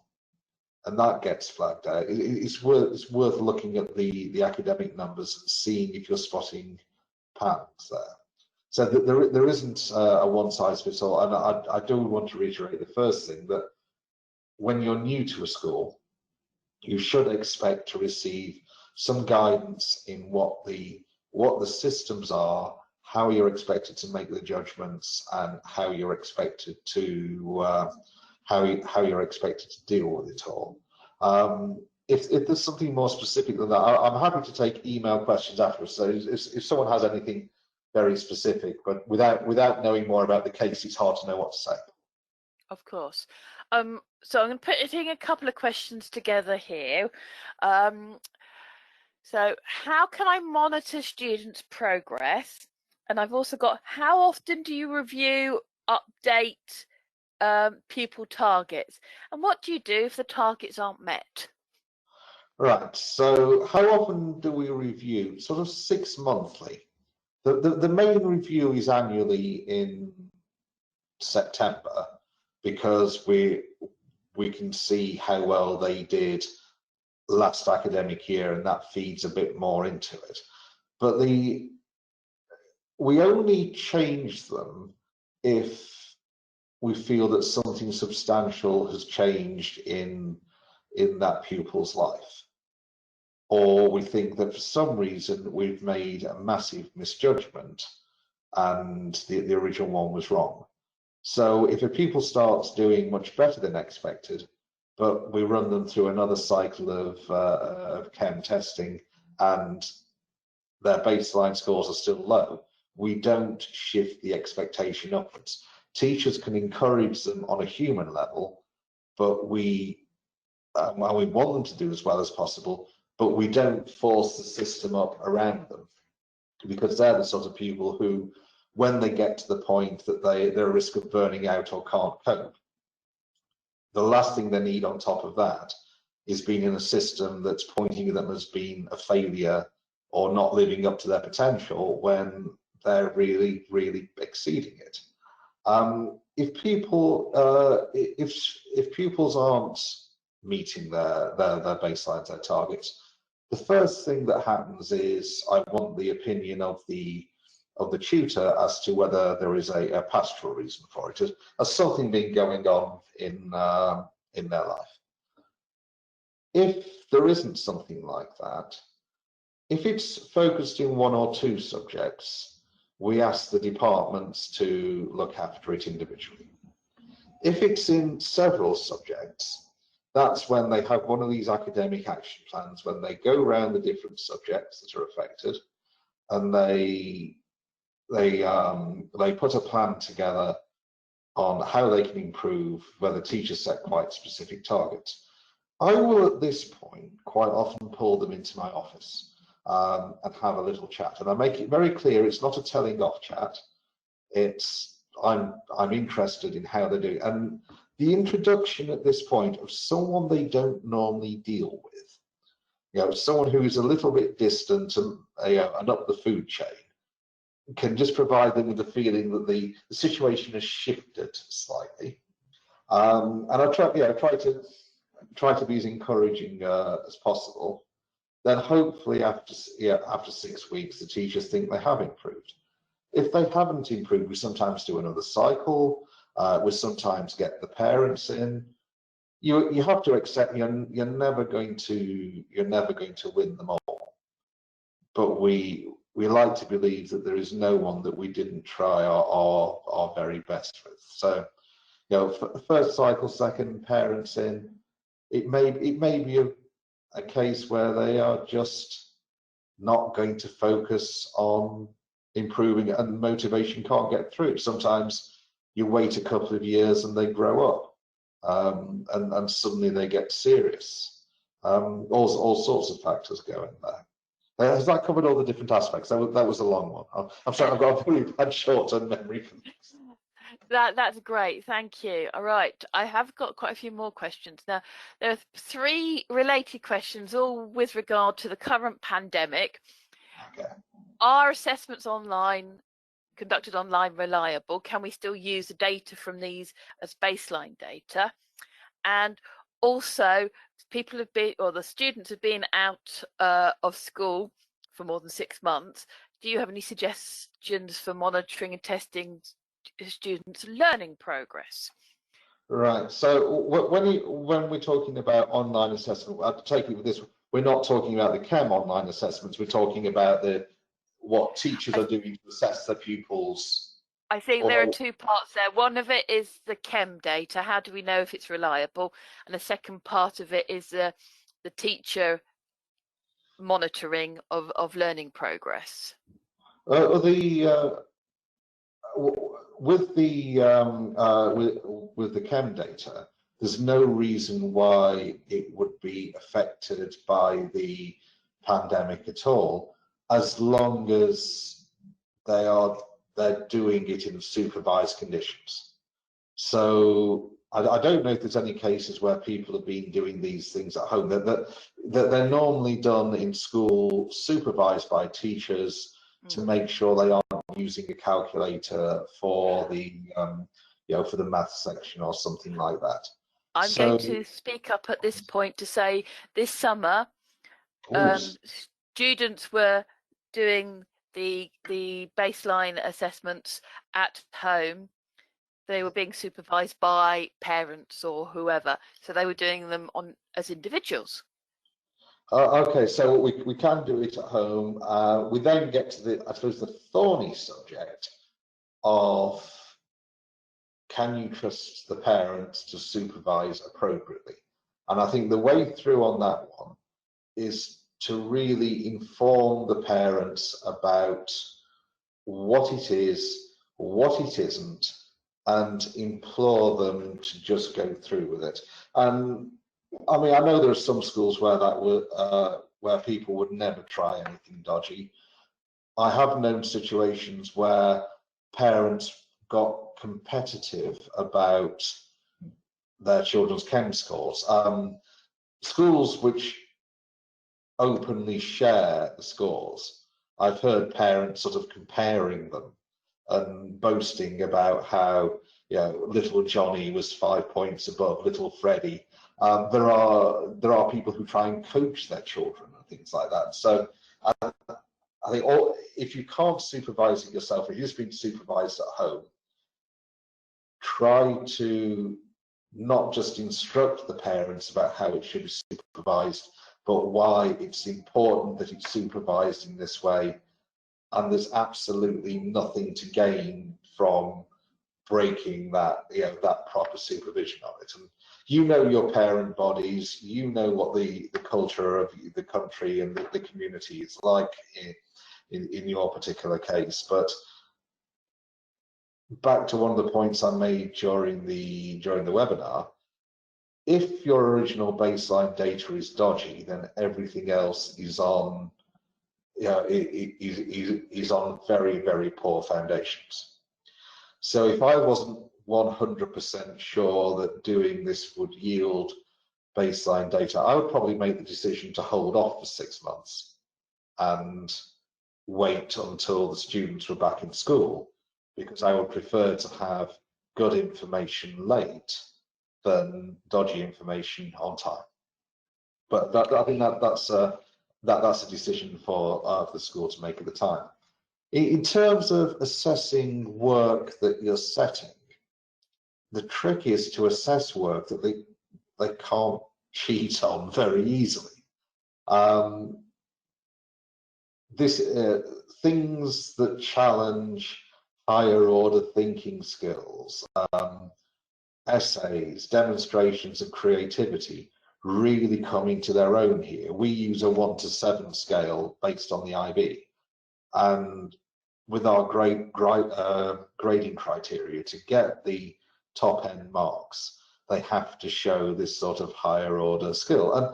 and that gets flagged out, it's worth looking at the academic numbers and seeing if you're spotting patterns there. So there isn't a one size fits all, and I do want to reiterate the first thing, that when you're new to a school, you should expect to receive some guidance in what the systems are, how you're expected to make the judgments, and how you're expected to how you're expected to deal with it all. If there's something more specific than that, I'm happy to take email questions afterwards. So if someone has anything very specific, but without knowing more about the case, it's hard to know what to say. Of course. So I'm going to put a couple of questions together here. So how can I monitor students' progress? And I've also got, how often do you review, update pupil targets? And what do you do if the targets aren't met? Right, so how often do we review? Sort of 6 monthly. The main review is annually in September, because we can see how well they did last academic year, and that feeds a bit more into it. But we only change them if we feel that something substantial has changed in that pupil's life, or we think that for some reason we've made a massive misjudgment and the original one was wrong. So if a pupil starts doing much better than expected, but we run them through another cycle of chem testing and their baseline scores are still low, we don't shift the expectation upwards. Teachers can encourage them on a human level, but we want them to do as well as possible, but we don't force the system up around them, because they're the sort of people who, when they get to the point that they're at risk of burning out or can't cope, the last thing they need on top of that is being in a system that's pointing at them as being a failure or not living up to their potential when they're really, really exceeding it. If pupils aren't meeting their baselines, their targets, the first thing that happens is I want the opinion of the tutor as to whether there is a pastoral reason for it, as something been going on in their life. If there isn't something like that, if it's focused in 1 or 2 subjects, we ask the departments to look after it individually. If it's in several subjects, that's when they have one of these academic action plans, when they go around the different subjects that are affected, and they put a plan together on how they can improve, where the teachers set quite specific targets. I will, at this point, quite often pull them into my office and have a little chat, and I make it very clear it's not a telling off chat. It's I'm interested in how they do, and the introduction at this point of someone they don't normally deal with, someone who is a little bit distant and up the food chain, can just provide them with the feeling that the situation has shifted slightly. And I try to be as encouraging as possible. Then hopefully after 6 weeks, the teachers think they have improved. If they haven't improved, we sometimes do another cycle. We sometimes get the parents in. You have to accept you're never going to win them all. But we like to believe that there is no one that we didn't try our very best with. So, first cycle, second, parents in. It may be a case where they are just not going to focus on improving, and motivation can't get through. Sometimes you wait a couple of years and they grow up, and suddenly they get serious. All sorts of factors go in there. Has that covered all the different aspects? That was a long one. I'm sorry, I've got a really bad short-term memory for this. That's great, thank you. All right, I have got quite a few more questions. Now, there are 3 related questions, all with regard to the current pandemic. Okay. Are assessments conducted online reliable? Can we still use the data from these as baseline data? And also, the students have been out of school for more than 6 months. Do you have any suggestions for monitoring and testing students' learning progress? Right. So when we're talking about online assessment, I take it with this, we're not talking about the chem online assessments. We're talking about what teachers are doing to assess their pupils. I think there are 2 parts there. One of it is the chem data. How do we know if it's reliable? And the second part of it is the teacher monitoring of learning progress. With the chem data, there's no reason why it would be affected by the pandemic at all, as long as they're doing it in supervised conditions. So I don't know if there's any cases where people have been doing these things at home. That they're normally done in school, supervised by teachers to make sure they aren't using a calculator for the for the math section or something like that. I'm going to speak up at this point to say this summer, students were doing the baseline assessments at home. They were being supervised by parents or whoever, so they were doing them as individuals. Okay, so we can do it at home. We then get to I suppose, the thorny subject of, can you trust the parents to supervise appropriately? And I think the way through on that one is to really inform the parents about what it is, what it isn't, and implore them to just go through with it. And I mean, I know there are some schools where where people would never try anything dodgy. I have known situations where parents got competitive about their children's chem scores. Schools which openly share the scores, I've heard parents sort of comparing them and boasting about how, little Johnny was 5 points above little Freddie. There are people who try and coach their children and things like that. So I think if you can't supervise it yourself, if you've just been supervised at home, try to not just instruct the parents about how it should be supervised, but why it's important that it's supervised in this way. And there's absolutely nothing to gain from breaking that, that proper supervision of it. And you know your parent bodies, you know what the culture of the country and the community is like in your particular case. But back to one of the points I made during the webinar, if your original baseline data is dodgy, then everything else is on is on very, very poor foundations. So if I wasn't 100% sure that doing this would yield baseline data, I would probably make the decision to hold off for 6 months and wait until the students were back in school, because I would prefer to have good information late than dodgy information on time. But I think that's a decision for the school to make at the time. In terms of assessing work that you're setting, the trick is to assess work that they can't cheat on very easily. Things that challenge higher order thinking skills, essays, demonstrations of creativity, really come into their own here. We use a 1 to 7 scale based on the IB, and with our grading criteria, to get the top end marks, they have to show this sort of higher order skill. And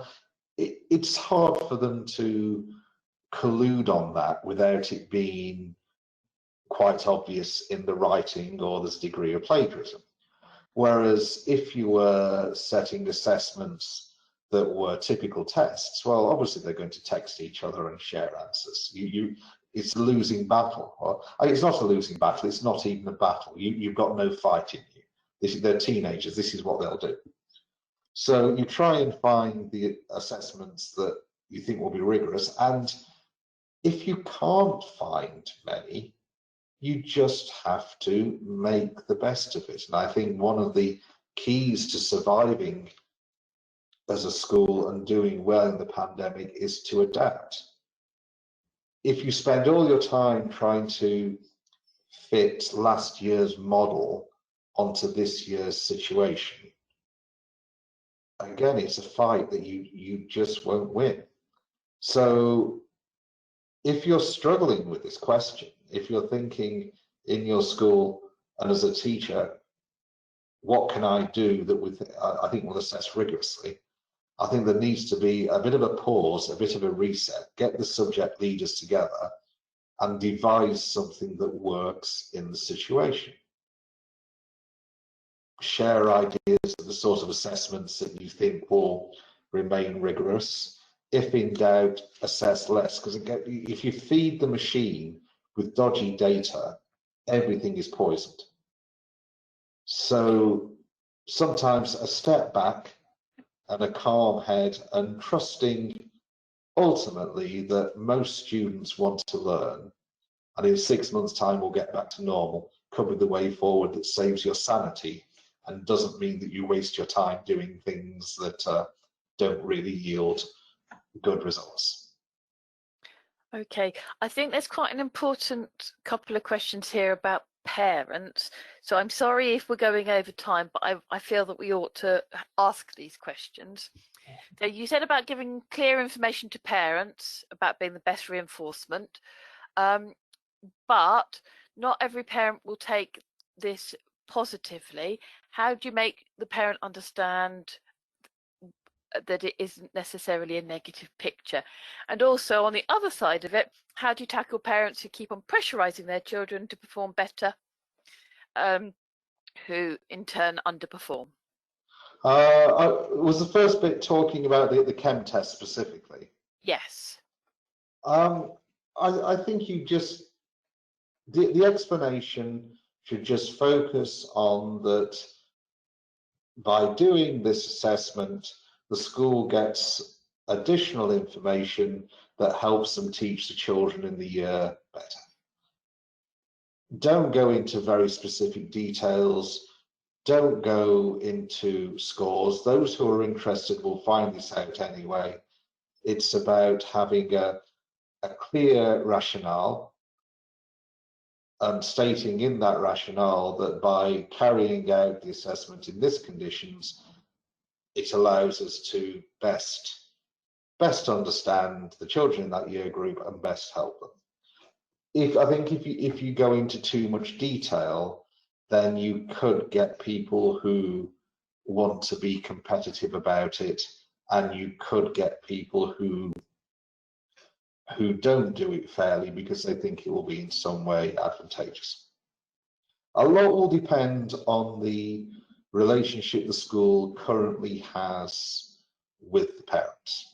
it's hard for them to collude on that without it being quite obvious in the writing or there's a degree of plagiarism. Whereas if you were setting assessments that were typical tests, well, obviously they're going to text each other and share answers. It's a losing battle. Or, it's not a losing battle, it's not even a battle. You've got no fight in you. They're teenagers, this is what they'll do. So you try and find the assessments that you think will be rigorous, and if you can't find many, you just have to make the best of it. And I think one of the keys to surviving as a school and doing well in the pandemic is to adapt. If you spend all your time trying to fit last year's model onto this year's situation, again, it's a fight that you just won't win. So if you're struggling with this question, if you're thinking in your school and as a teacher, what can I do that I think will assess rigorously? I think there needs to be a bit of a pause, a bit of a reset, get the subject leaders together and devise something that works in the situation. share ideas of the sort of assessments that you think will remain rigorous. If in doubt, assess less, because if you feed the machine with dodgy data, everything is poisoned. So sometimes a step back and a calm head, and trusting ultimately that most students want to learn, and in 6 months' time we'll get back to normal, could be the way forward that saves your sanity and doesn't mean that you waste your time doing things that don't really yield good results. Okay, I think there's quite an important couple of questions here about parents. So I'm sorry if we're going over time, but I feel that we ought to ask these questions. So you said about giving clear information to parents about being the best reinforcement, but not every parent will take this positively. How do you make the parent understand that it isn't necessarily a negative picture? And also on the other side of it, how do you tackle parents who keep on pressurizing their children to perform better, who in turn underperform? Was the first bit talking about the chem test specifically? Yes. I think you just, the explanation should just focus on that by doing this assessment, the school gets additional information that helps them teach the children in the year better. Don't go into very specific details. Don't go into scores. Those who are interested will find this out anyway. It's about having a clear rationale and stating in that rationale that by carrying out the assessment in these conditions, it allows us to best understand the children in that year group and best help them. I think if you go into too much detail, then you could get people who want to be competitive about it, and you could get people who don't do it fairly because they think it will be in some way advantageous. A lot will depend on the relationship the school currently has with the parents.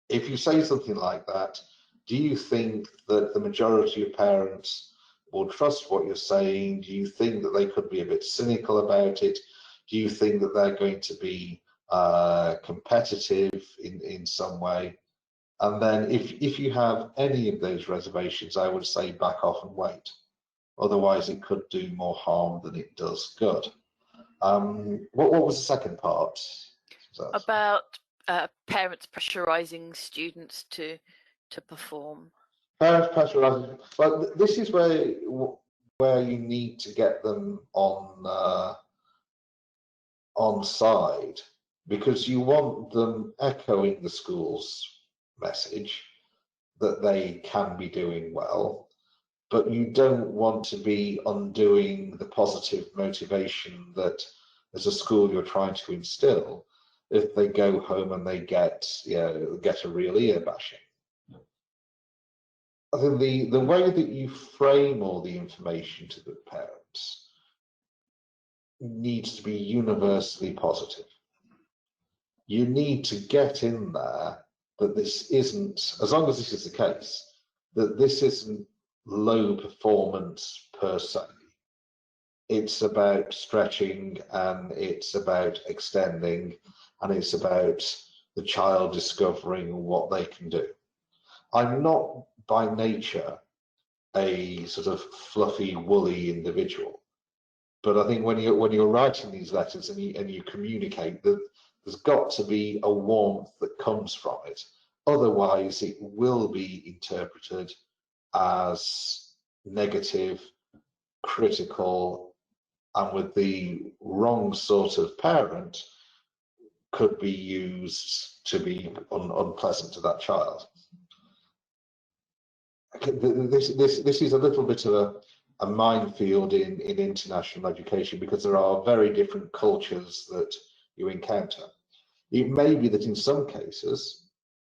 If you say something like that, do you think that the majority of parents will trust what you're saying? Do you think that they could be a bit cynical about it? Do you think that they're going to be competitive in some way? And then if you have any of those reservations, I would say back off and wait. Otherwise, it could do more harm than it does good. What was the second part? About parents pressurizing students to perform. Parents pressurizing. Well, this is where you need to get them on side, because you want them echoing the school's message that they can be doing well, but you don't want to be undoing the positive motivation that as a school you're trying to instill if they go home and they get a real ear bashing. I think the way that you frame all the information to the parents needs to be universally positive. You need to get in there that this isn't, as long as this is the case, that this isn't low performance per se. It's about stretching, and it's about extending, and it's about the child discovering what they can do. I'm not by nature a sort of fluffy, woolly individual, but I think when you're writing these letters and you communicate, that there's got to be a warmth that comes from it. Otherwise, it will be interpreted as negative, critical, and with the wrong sort of parent, could be used to be unpleasant to that child. This is a little bit of a minefield in international education, because there are very different cultures that you encounter. It may be that in some cases,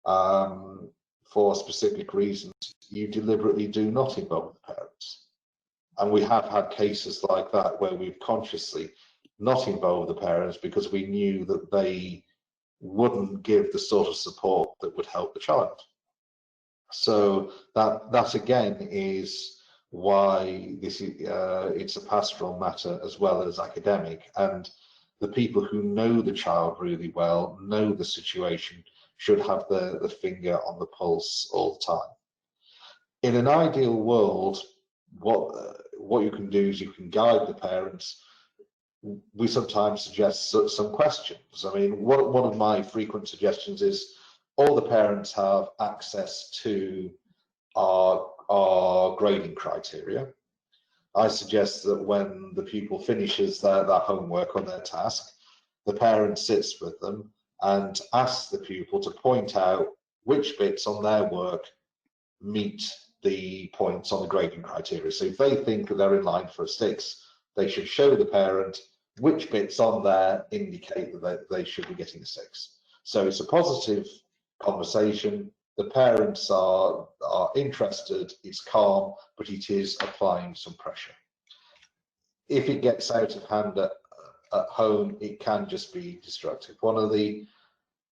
for specific reasons, you deliberately do not involve the parents. And we have had cases like that where we've consciously not involved the parents because we knew that they wouldn't give the sort of support that would help the child. So that again is why this is, it's a pastoral matter as well as academic, and the people who know the child really well, know the situation, should have the finger on the pulse all the time. In an ideal world, what you can do is you can guide the parents. We sometimes suggest some questions. I mean, one of my frequent suggestions is all the parents have access to our grading criteria. I suggest that when the pupil finishes their homework or their task, the parent sits with them and asks the pupil to point out which bits on their work meet the points on the grading criteria. So if they think that they're in line for a 6, they should show the parent which bits on there indicate that they should be getting a 6. So it's a positive conversation. The parents are interested, it's calm, but it is applying some pressure. If it gets out of hand at home, it can just be destructive. One of the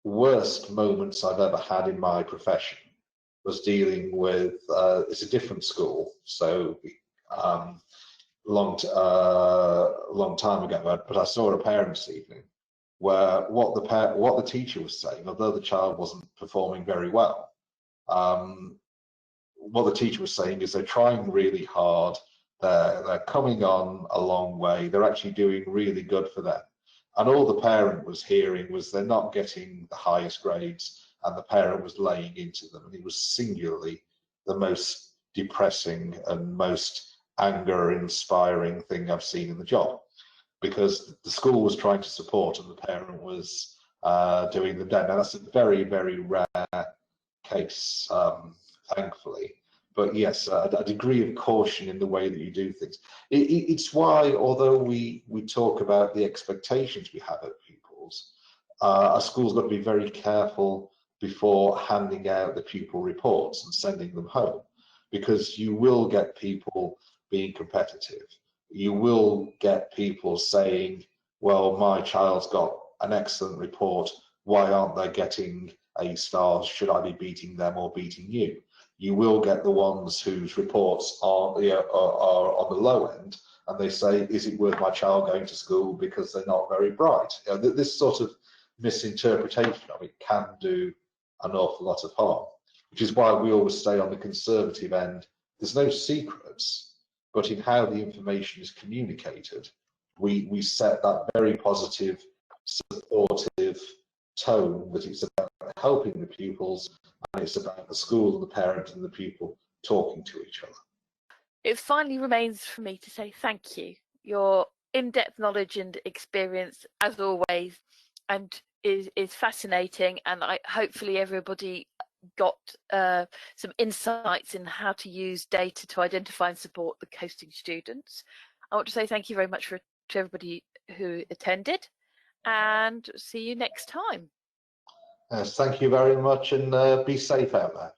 worst moments I've ever had in my profession was dealing with, it's a different school, so long time ago, but I saw a parents' evening where what the teacher was saying, although the child wasn't performing very well, what the teacher was saying is they're trying really hard, they're coming on a long way, they're actually doing really good for them. And all the parent was hearing was they're not getting the highest grades, and the parent was laying into them. And it was singularly the most depressing and most anger-inspiring thing I've seen in the job, because the school was trying to support and the parent was doing them down. Now that's a very, very rare case, thankfully. But yes, a degree of caution in the way that you do things. It's why, although we talk about the expectations we have at pupils, a school's got to be very careful before handing out the pupil reports and sending them home, because you will get people being competitive. You will get people saying, well, my child's got an excellent report, why aren't they getting A stars? Should I be beating them or beating you? You will get the ones whose reports are on the low end, and they say, is it worth my child going to school because they're not very bright? You know, this sort of misinterpretation of it can do an awful lot of harm, which is why we always stay on the conservative end. There's no secrets, but in how the information is communicated, we set that very positive, supportive tone that it's about helping the pupils, and it's about the school and the parent and the pupil talking to each other. It finally remains for me to say thank you. Your in-depth knowledge and experience, as always, and is fascinating, and hopefully everybody got some insights in how to use data to identify and support the coasting students. I want to say thank you very much to everybody who attended, and see you next time. Yes, thank you very much, and be safe out there.